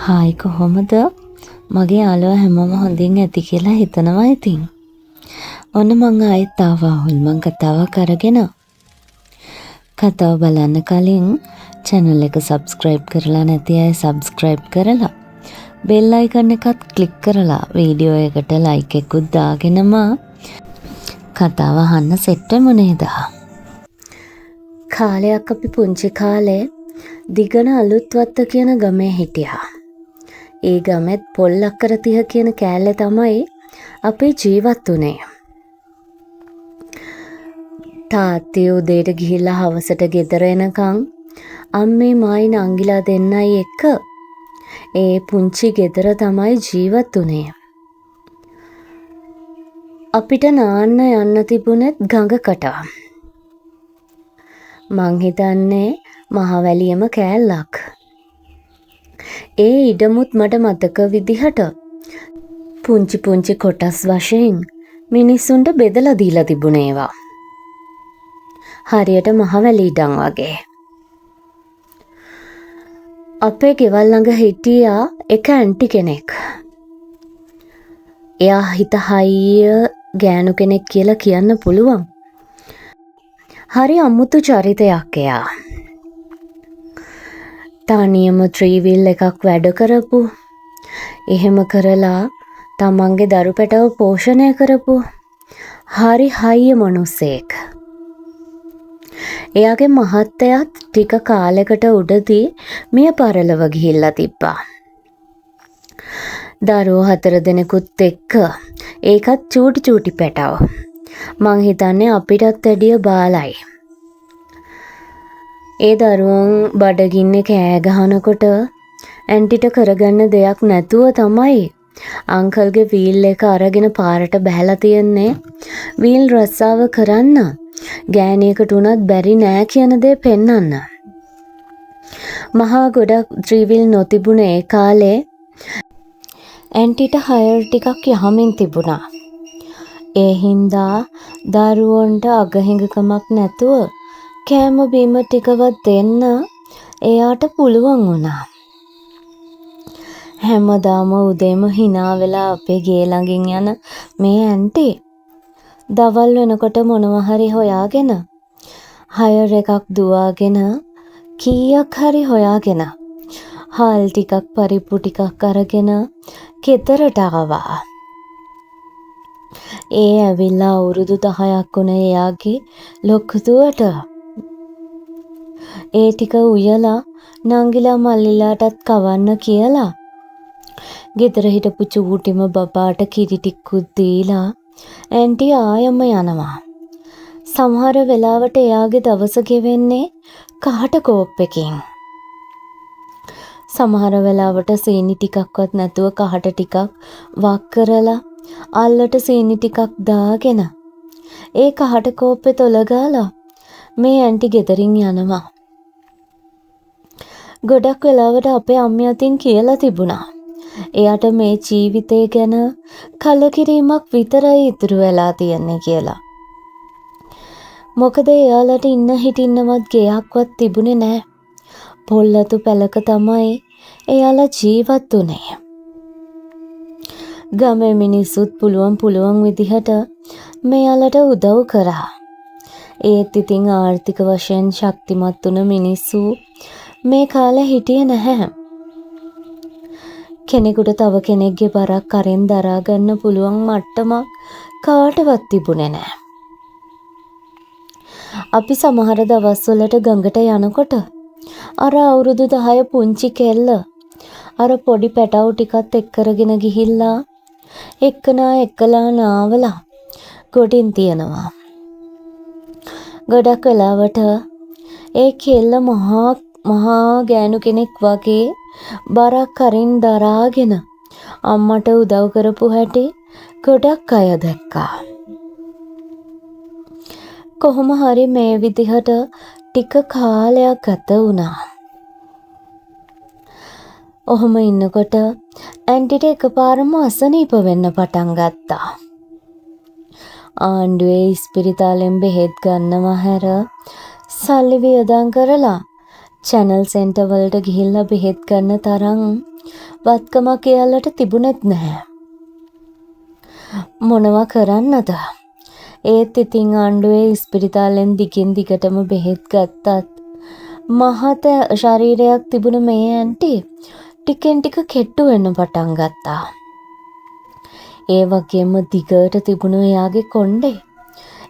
Hi කොහොමද? මගේ යාළුවා හැමෝම හොඳින් ඇති කියලා හිතනවා ඉතින්. ඔන්න මං ආයෙත් ආවා හොල්මන් කතාවක් අරගෙන. කතාව බලන්න කලින් channel එක subscribe කරලා නැති අය subscribe කරලා bell icon එකත් click කරලා වීඩියෝ එකට like එකකුත් දාගෙනම කතාව අහන්න set වෙමු නේද? කාලයක් අපි පුංචි කාලේ දිගන අලුත්වත්ත කියන ගමේ හිටියා. ඒ ගමෙත් පොල්ලක්කර 30 කියන කෑල්ලේ තමයි අපි ජීවත් වුනේ. තාත්තේ උදේට ගිහිල්ලා හවසට ගෙදර එනකන් අම්මේ මායි නංගිලා දෙන්නයි එක්ක ඒ පුංචි ගෙදර තමයි ජීවත් වුනේ. අපිට නාන්න යන්න තිබුණෙත් ගඟකට. මං හිතන්නේ මහවැලියම කෑල්ලක්. ඒ ඉඩමුත් මට මතක විදිහට පුංචි පුංචි කොටස් වශයෙන් මිනිස්සුන්ට බෙදලා දීලා තිබුණේවා. හරියට මහවැලි ඉඩම් වගේ. අපේ ගෙවල් ළඟ හිටියා එක ඇන්ටි කෙනෙක්. එයා හිත හයිය ගෑනු කෙනෙක් කියලා කියන්න පුළුවන්. හරි අමුතු චරිතයක් එයා. තනියම ත්‍රීවිල් එකක් වැඩ කරපු, එහෙම කරලා තමන්ගේ දරු පැටව පෝෂණය කරපු හරි හයිය මනුස්සෙක්. එයාගේ මහත්තයත් ටික කාලෙකට උඩදී මිය පරලොව ගිහිල්ලා තිබ්බා. දරුවෝ 4 දෙනෙකුත් එක්ක, ඒකත් චූටි චූටි පැටව. මං හිතන්නේ අපිටත් වැඩිය බාලයි. ඒ දරුවන් බඩගින්නේ කෑ ගහනකොට ඇන්ටිට කරගන්න දෙයක් නැතුව තමයි අංකල්ගේ වීල් එක අරගෙන පාරට බහැලා තියන්නේ වීල් රස්සාව කරන්න. ගෑණියෙකුට උනත් බැරි නෑ කියන දේ පෙන්වන්න. මහා ගොඩක් ත්‍රිවිල් නොතිබුණ ඒ කාලේ ඇන්ටිට හයර් ටිකක් යහමින් තිබුණා. ඒ හින්දා දරුවන්ට අගහිඟකමක් නැතුව කෑම බීම ටිකවත් දෙන්න එයාට පුළුවන් වුණා. හැමදාම උදේම hina වෙලා අපේ ගේ ළඟින් යන මේ ඇන්ටි දවල් වෙනකොට මොනවා හරි හොයාගෙන හයර් එකක් දුවාගෙන කීයක් හරි හොයාගෙන හාල් ටිකක් පරිප්පු ටිකක් අරගෙන ගෙදරට ආවා. ඒ ඇවිල්ලා අවුරුදු 10ක් වුණ එයාගේ ලොකු දුවට ඒ ටික උයලා නංගිලා මල්ලිලාටත් කවන්න කියලා ගෙදර හිටපු චූටිම බබාට කිරි ටිකකුත් දීලා ඇන්ටි ආයම යනවා. සමහර වෙලාවට එයාගේ දවස ගෙවෙන්නේ කහට කෝප්පකින්. සමහර වෙලාවට සීනි ටිකක්වත් නැතුව කහට ටිකක් වක් කරලා අල්ලට සීනි ටිකක් දාගෙන ඒ කහට කෝප්පේ තොල ගාලා මේ ඇන්ටි ගෙදරින් යනවා. ගොඩක් වෙලාවට අපේ අම්මිය අතින් කියලා තිබුණා. එයාට මේ ජීවිතය ගැන කලකිරීමක් විතරයි ඉතුරු වෙලා තියෙන්නේ කියලා. මොකද එයාලට ඉන්න හිටින්නවත් ගෙයක්වත් තිබුණේ නැහැ. පොල්ලතු පැලක තමයි එයාලා ජීවත් වුනේ. ගමේ මිනිස්සුත් පුළුවන් විදිහට මෙයාලට උදව් කරා. ඒත් ඉතින් ආර්ථික වශයෙන් ශක්තිමත් වුණ මිනිස්සු මේ කාලේ හිටියේ නැහැ. කෙනෙකුට තව කෙනෙක්ගේ බරක් අරින් දරා ගන්න පුළුවන් මට්ටමක් කාටවත් තිබුණේ නැහැ. අපි සමහර දවස්වලට ගඟට යනකොට අර අවුරුදු 10 පුංචි කෙල්ල අර පොඩි පැටවු ටිකත් එක්කරගෙන ගිහිල්ලා එක්කලා නාවලා ගොඩින් තියනවා. ගොඩක් වෙලාවට ඒ කෙල්ල මහා ගෑනු කෙනෙක් වගේ බරක් අරින් දරාගෙන අම්මට උදව් කරපු හැටි ගොඩක් අය දැක්කා. කොහොම හරි මේ විදිහට ටික කාලයක් ගත වුණා. ඔහොම ඉන්නකොට ඇන්ටිට එකපාරම අසනීප වෙන්න පටන් ගත්තා. ආණ්ඩුවේ ඉස්පිරිතාලෙන් බෙහෙත් ගන්නව හැර සල්ලි වියදම් කරලා චැනල් සෙන්ටර් වලට ගිහිල්ලා බෙහෙත් ගන්න තරම් වත්කමක් එයාලට තිබුණෙත් නැහැ. මොනවා කරන්නද? ඒත් ඉතින් ආණ්ඩුවේ ඉස්පිරිතාලෙන් දිගින් දිගටම බෙහෙත් ගත්තත් මහත ශරීරයක් තිබුණ මේ ඇන්ටි ටිකෙන් ටික කෙට්ටු වෙන්න පටන් ගත්තා. ඒ වගේම දිගට තිබුණු එයාගේ කොණ්ඩේ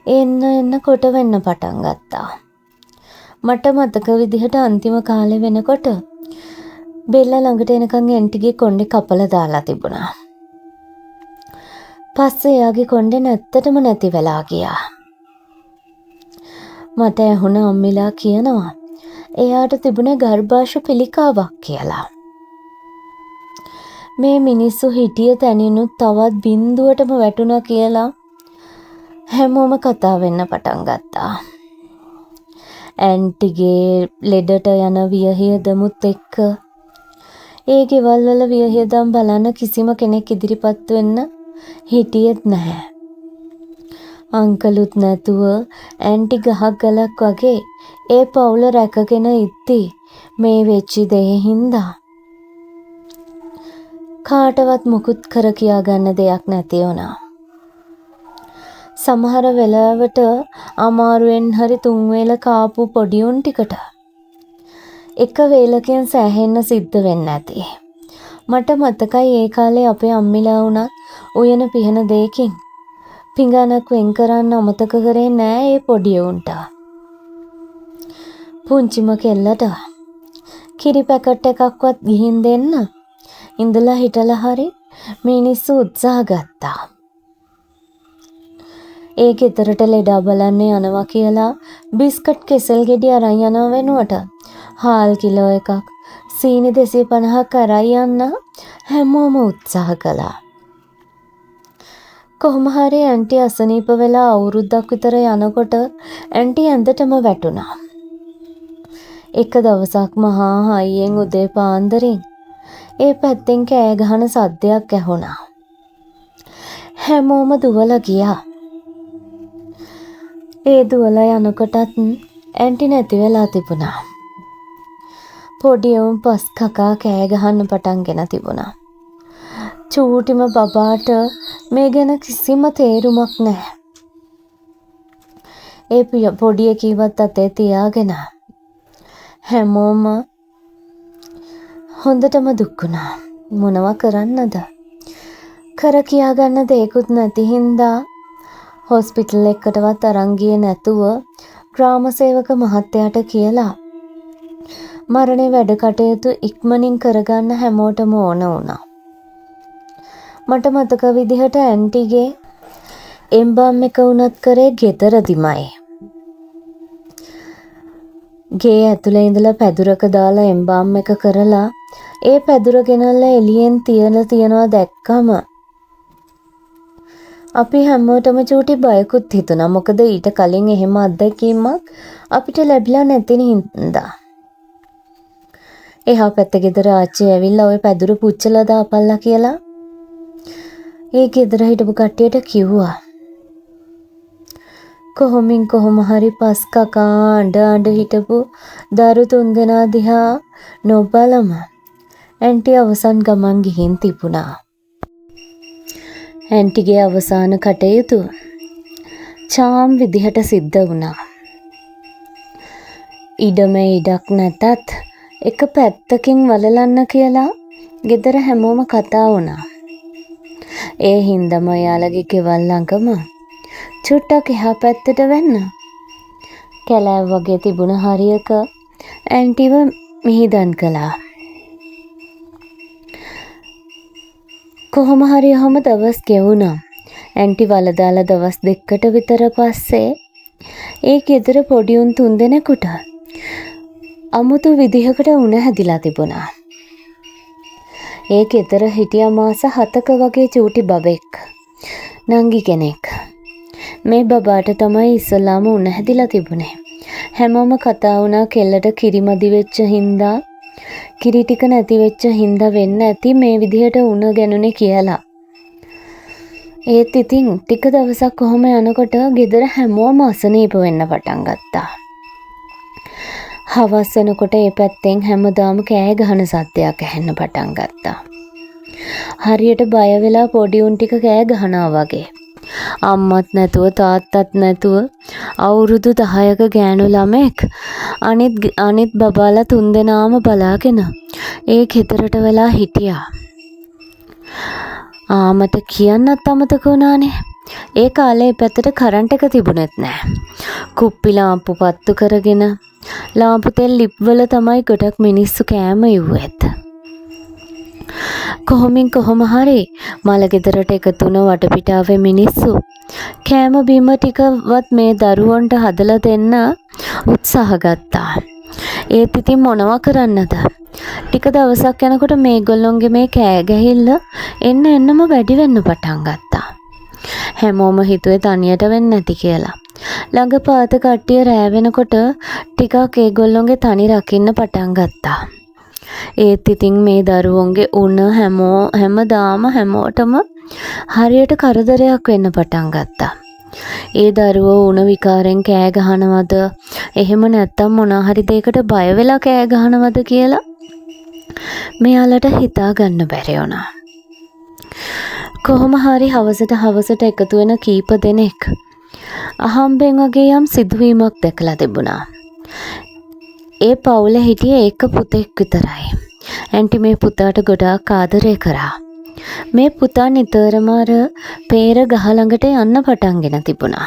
එන්න කොට වෙන්න පටන් ගත්තා. මට මතක විදිහට අන්තිම කාලේ වෙනකොට බෙල්ල ළඟට එනකන් ඇන්ටිගේ කොණ්ඩේ කපලා දාලා තිබුණා. පස්සේ එයාගේ කොණ්ඩේ නැත්තටම නැති වෙලා ගියා. මට ඇහුණ අම්මිලා කියනවා එයාට තිබුණේ ගර්භාෂ පිළිකාවක් කියලා. මේ මිනිස්සු හිටිය තැනිනුත් තවත් බින්දුවටම වැටුණා කියලා හැමෝම කතා වෙන්න පටන් ගත්තා. ඇන්ටිගේ ලෙඩට යන වියහියදමුත් එක්ක ඒ ගෙවල් වල වියහියදම් බලන්න කිසිම කෙනෙක් ඉදිරිපත් වෙන්න හිටියෙත් නැහැ. අංකලුත් නැතුව ඇන්ටි ගහක් ගලක් වගේ ඒ පවුල රැකගෙන ඉද්දි මේ වෙච්ච දේ හින්දා කාටවත් මුකුත් කර කියා ගන්න දෙයක් නැති වුණා. සමහර වෙලාවට අමාරුවෙන් හරි 3 වේල කාපු පොඩි උන් ටිකට එක වේලකින් සෑහෙන්න සිද්ධ වෙන්න ඇති. මට මතකයි ඒ කාලේ අපේ අම්මිලා වුණත් උයන පිහන දෙයකින් පිඟානක් වෙන් කරන්න අමතක කරේ නෑ ඒ පොඩි උන්ට. පුංචිම කෙල්ලට කිරි පැකට් එකක්වත් ගිහින් දෙන්න ඉඳලා හිටලා හරි මිනිස්සු උත්සාහ ගත්තා. ඒ ගෙදරට ලෙඩා බලන්න යනවා කියලා බිස්කට් කෙසෙල් ගෙඩි අරන් යනව වෙනුවට හාල් කිලෝ එකක් සීනි 250ක් අරන් යන්න හැමෝම උත්සාහ කළා. කොහොම හරි ඇන්ටි අසනීප වෙලා අවුරුද්දක් විතර යනකොට ඇන්ටි ඇඳටම වැටුණා. එක දවසක් මහා හයියෙන් උදේ පාන්දරින් ඒ පැත්තෙන් කෑ ගහන සද්දයක් ඇහුණා. හැමෝම දුවලා ගියා. ඒ දුවලා යනකොටත් ඇන්ටි නැති වෙලා තිබුණා. පොඩි උන් පස් කකා කෑ ගහන්න පටන්ගෙන තිබුණා. චූටිම බබාට මේ ගැන කිසිම තේරුමක් නැහැ. ඒ පොඩි එකීවත් අතේ තියාගෙන හැමෝම හොඳටම දුක් වුණා. මොනවා කරන්නද? කර කියා ගන්න දෙයක්වත් නැති හින්දා හොස්පිටල් එකකටවත් අරන් ගියේ නැතුව ග්‍රාම සේවක මහත්තයාට කියලා මරණේ වැඩ කටයුතු ඉක්මනින් කරගන්න හැමෝටම ඕන වුණා. මට මතක විදිහට ඇන්ටිගේ එම්බම් එක වුණත් කරේ ගෙදරදිමයි. ගේ ඇතුලේ ඉඳලා පැදුරක දාලා එම්බම් එක කරලා ඒ පැදුර ගෙනල්ලා එළියෙන් තියනවා දැක්කම අපි හැමෝටම චූටි බයකුත් හිතුණා. මොකද ඊට කලින් එහෙම අත්දැකීමක් අපිට ලැබිලා නැති හින්දා. එහා පැත්තේ ගෙදර ආච්චි ඇවිල්ලා ওই පැදුර පුච්චලා දාපල්ලා කියලා ඒ ගෙදර හිටපු කට්ටියට කිව්වා. කොහොම හරි පස් කකා අඬ හිටපු දරු 3 දෙනා දිහා නොබලම ඇන්ටි අවසන් ගමන් ගිහින් තිබුණා. ඇන්ටිගේ අවසාන කටයුතු චාම් විදිහට සිද්ධ වුණා. ඉඩමේ ඉඩක් නැතත් එක පැත්තකින් වලලන්න කියලා ගෙදර හැමෝම කතා වුණා. ඒ හින්දාම යාළගේ ගෙවල් ළඟම චුට්ටක් එහා පැත්තට වෙන්න කැලෑව වගේ තිබුණ හරියක ඇන්ටිව මිහිදන් කළා. කොහොම හරි ඔහම දවස් ගෙවුණා. ඇන්ටි වලදාලා දවස් 2කට විතර පස්සේ ඒ ගෙදර පොඩි උන් 3 දෙනෙකුට අමුතු විදිහකට උණ හැදිලා තිබුණා. ඒ ගෙදර හිටියා මාස 7ක වගේ චූටි බබෙක්. නංගි කෙනෙක්. මේ බබාට තමයි ඉස්සලාම උණ හැදිලා තිබුණේ. හැමෝම කතා වුණා කෙල්ලට කිරිමදි වෙච්ච හින්දා කිරි ටික නැති වෙච්ච හින්දා වෙන්න ඇති මේ විදිහට උණ ගැනුනේ කියලා. ඒත් ඉතින් ටික දවසක් කොහොම යනකොට ගෙදර හැමෝම අසනීප වෙන්න පටන් ගත්තා. හවස් වෙනකොට ඒ පැත්තෙන් හැමදාම කෑ ගහන සද්දයක් ඇහෙන්න පටන් ගත්තා. හරියට බය වෙලා පොඩි උන් ටික කෑ ගහනවා වගේ. අම්මත් නැතුව තාත්තත් නැතුව අවුරුදු 10ක ගෑනු ළමෙක් අනිත් බබාලා 3 දෙනාම බලාගෙන ඒ ගෙදරට වෙලා හිටියා. මට කියන්නත් අමතක වුණානේ. ඒ කාලේ පැත්තට කරන්ට් එක තිබුණෙත් නෑ. කුප්පි ලාම්පු පත්තු කරගෙන ලාම්පු තෙල් ලිප් වල තමයි ගොඩක් මිනිස්සු කෑම ඉව්වෙත්. කොහොම හරි මල ගෙදරට එකතු වුණ වටපිටාවේ මිනිස්සු කෑම බීම ටිකවත් මේ දරුවන්ට හදලා දෙන්න උත්සාහ ගත්තා. ඒත් ඉතින් මොනවා කරන්නද? ටික දවසක් යනකොට මේගොල්ලොන්ගේ මේ කෑ ගැහිල්ල එන්නම වැඩි වෙන්න පටන් ගත්තා. හැමෝම හිතුවේ තනියට වෙන්නේ නැති කියලා. ළඟපාත කට්ටිය රෑ වෙනකොට ටිකක් ඒගොල්ලොන්ගේ තනි රකින්න පටන් ගත්තා. ඒත් ඉතින් මේ දරුවන්ගේ උණ හැමදාම හැමෝටම හරියට කරදරයක් වෙන්න පටන් ගත්තා. ඒ දරුවෝ උණ විකාරෙන් කෑ ගහනවද එහෙම නැත්තම් මොනවා හරි දෙයකට බය වෙලා කෑ ගහනවද කියලා මෙයාලට හිතා ගන්න බැරි වුණා. කොහොම හරි හවසට එකතු වෙන කීප දෙනෙක් අහම්බෙන් වගේ යම් සිදුවීමක් දැකලා තිබුණා. ඒ පවුලේ හිටියේ එක පුතෙක් විතරයි. ඇන්ටි මේ පුතාට ගොඩාක් ආදරය කරා. මේ පුතා නිතරම අර පේර ගහ ළඟට යන්න පටන්ගෙන තිබුණා.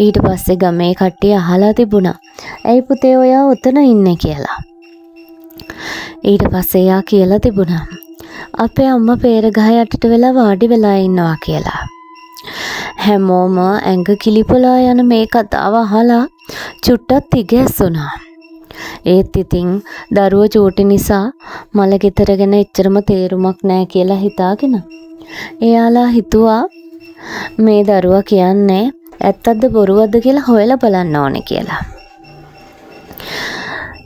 ඊට පස්සේ ගමේ කට්ටිය අහලා තිබුණා ඇයි පුතේ ඔයා උතන ඉන්නේ කියලා. ඊට පස්සේ එයා කියලා තිබුණා අපේ අම්මා පේර ගහ යටට වෙලා වාඩි වෙලා ඉන්නවා කියලා. හැමෝම ඇඟ කිලිපොලා යන මේ කතාව අහලා චුට්ටක් තිගැස්සුණා. ඒත් ඉතින් දරුවෝ චූටි නිසා මල ගෙදර ගැන එච්චරම තේරුමක් නැහැ කියලා හිතාගෙන එයාලා හිතුවා මේ දරුවා කියන්නේ ඇත්තද බොරුවද කියලා හොයලා බලන්න ඕනේ කියලා.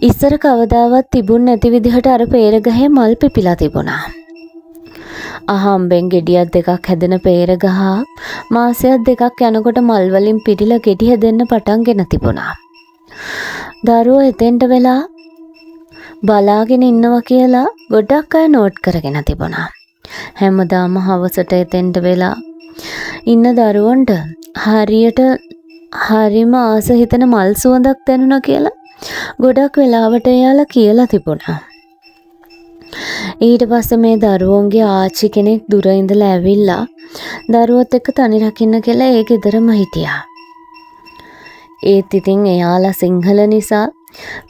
ඉස්සර කවදාවත් තිබුණ නැති විදිහට අර පේර ගහේ මල් පිපිලා තිබුණා. අහම්බෙන් ගෙඩියක් දෙකක් හැදෙන පේර ගහ මාසයක් දෙකක් යනකොට මල් වලින් පිටිලා ගෙඩි හැදෙන්න පටන්ගෙන තිබුණා. දරුවෝ එතෙන්ට වෙලා බලාගෙන ඉන්නවා කියලා ගොඩක් අය නෝට් කරගෙන තිබුණා. හැමදාම හවසට එතෙන්ට වෙලා ඉන්න දරුවන්ට හරිම ආස හිතෙන මල් සුවඳක් දැනුණා කියලා ගොඩක් වෙලාවට එයාලා කියලා තිබුණා. ඊට පස්සේ මේ දරුවන්ගේ ආච්චි කෙනෙක් දුර ඉඳලා ඇවිල්ලා දරුවොත් එක්ක තනි රකින්න කියලා ඒ ගෙදරම හිටියා. ඒත් ඉතින් එයාලා සිංහල නිසා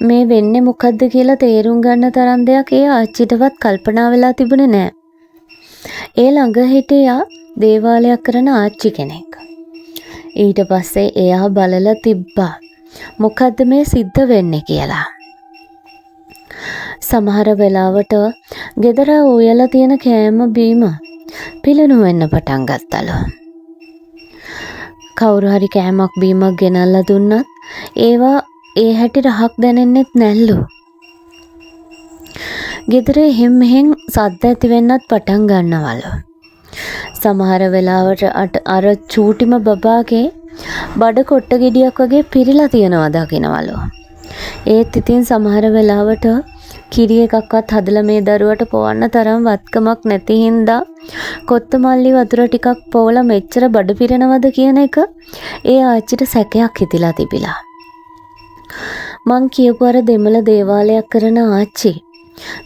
මේ වෙන්නේ මොකද්ද කියලා තේරුම් ගන්න තරම් දෙයක් ඒ ආච්චිටවත් කල්පනා වෙලා තිබුණේ නැහැ. ඒ ළඟ හිටියා දේවාලයක් කරන ආච්චි කෙනෙක්. ඊට පස්සේ එයා බලලා තිබ්බා මොකද්ද මේ සිද්ධ වෙන්නේ කියලා. සමහර වෙලාවට ගෙදර උයලා තියෙන කෑම බීම පිළිණු වෙන්න පටන් ගත්තලු. කවුරු හරි කෑමක් බීමක් ගෙනල්ලා දුන්නත් ඒවා ඒ හැටි රහක් දැනෙන්නෙත් නැල්ලු. ගෙදර එහෙම් මෙහෙම් සද්ද ඇති වෙන්නත් පටන් ගන්නවලු. සමහර වෙලාවට අර චූටිම බබාගේ බඩ කොට්ට ගෙඩියක් වගේ පිරීලා තියනවා දකින්නවලු. ඒත් ඉතින් සමහර වෙලාවට කිරි එකක්වත් හදලා මේ දරුවට පොවන්න තරම් වත්කමක් නැති හින්දා කොත්තමල්ලි වතුර ටිකක් පොවලා මෙච්චර බඩ පිරෙනවද කියන එක ඒ ආච්චිට සැකයක් හිතිලා තිබිලා. මං කියපු අර දෙමළ දේවාලයක් කරන ආච්චි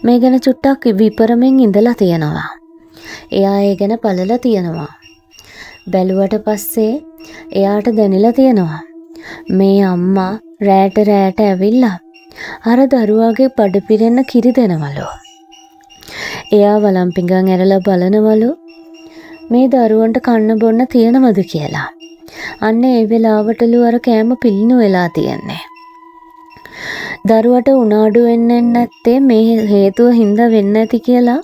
මේ ගැන චුට්ටක් විපරමෙන් ඉඳලා තියෙනවා. එයා ඒ ගැන බලලා තියෙනවා. බැලුවට පස්සේ එයාට දැනෙලා තියෙනවා මේ අම්මා රැට ඇවිල්ලා අර දරුවාගේ බඩ පිරෙන්න කිරි දෙනවලු. එයා වළම්පිඟන් ඇරලා බලනවලු මේ දරුවන්ට කන්න බොන්න තියනවද කියලා. අන්න ඒ වෙලාවටලු අර කෑම පිළිණු වෙලා තියන්නේ. දරුවට උනාඩු වෙන්නේ නැත්තේ මේ හේතුව හින්දා වෙන්නේ නැති කියලා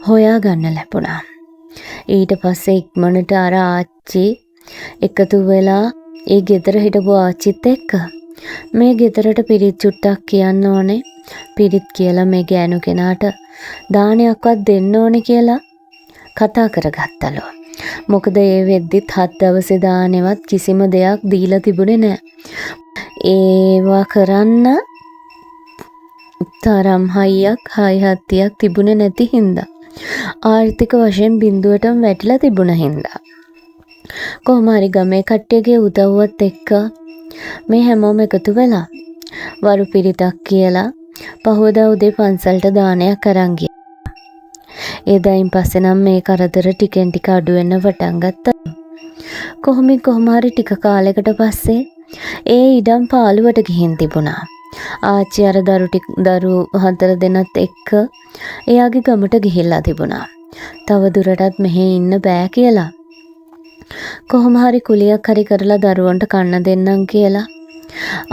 හොයා ගන්න ලැබුණා. ඊට පස්සේ ඉක්මනට අර ආච්චි එකතු වෙලා ඒ ගෙදර හිටපු ආච්චිත් එක්ක මේ ගෙදරට පිරිත් චුට්ටක් කියන්න ඕනේ. පිරිත් කියලා මේ ගෑනු කෙනාට දානයක්වත් දෙන්න ඕනේ කියලා කතා කරගත්තලු. මොකද ඒ වෙද්දිත් 7 දවසේ දානෙවත් කිසිම දෙයක් දීලා තිබුණේ නැහැ. ඒවා කරන්න තරම් හයියක් හයිහත්තියක් තිබුණේ නැති හින්දා. ආර්ථික වශයෙන් බිඳුවටම වැටිලා තිබුණ හින්දා. කොහොම හරි ගමේ කට්ටියගේ උදව්වත් එක්ක මේ හැමෝම එකතු වෙලා වරු පිරිතක් කියලා පහවදා උදේ පන්සලට දානයක් අරන් ගියා. එදායින් පස්සේ නම් මේ කරදර ටිකෙන් ටික අඩු වෙන්න පටන් ගත්තා. කොහොම හරි ටික කාලයකට පස්සේ ඒ ඉඩම් පාළුවට ගිහින් තිබුණා. ආච්චි අර දරු 4 දෙනත් එක්ක එයාගේ ගමට ගිහිල්ලා තිබුණා. තව දුරටත් මෙහෙ ඉන්න බෑ කියලා. කොහොම හරි කුලියක් හරි කරලා දරුවන්ට කන්න දෙන්නම් කියලා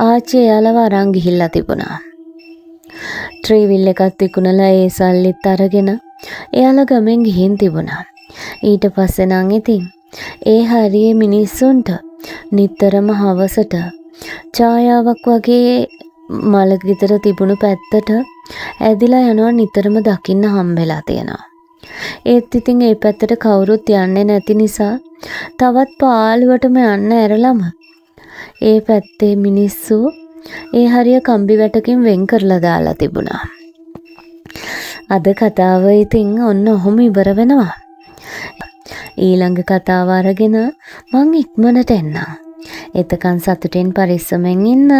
ආච්චි එයාලව අරන් ගිහිල්ලා තිබුණා. ට්‍රීවිල් එකත් විකුණලා ඒ සල්ලිත් අරගෙන එයාලා ගමෙන් ගිහින් තිබුණා. ඊට පස්සේ නම් ඉතින් ඒ හරියේ මිනිස්සුන්ට නිතරම හවසට ඡායාවක් වගේ මල ගෙදර තිබුණු පැත්තට ඇදිලා යනවා නිතරම දකින්න හම්බෙලා තියෙනවා. ඒත් ඉතින් ඒ පැත්තට කවුරුත් යන්නේ නැති නිසා තවත් පාළුවටම යන්න ඇරලම ඒ පැත්තේ මිනිස්සු ඒ හරිය කම්බි වැටකින් වෙන් කරලා දාලා තිබුණා. අද කතාව ඉතින් ඔන්න ඔහොම ඉවර වෙනවා. ඊළඟ කතාව අරගෙන මං ඉක්මනට එන්නම්. එතකන් සතුටින් පරිස්සමෙන් ඉන්න.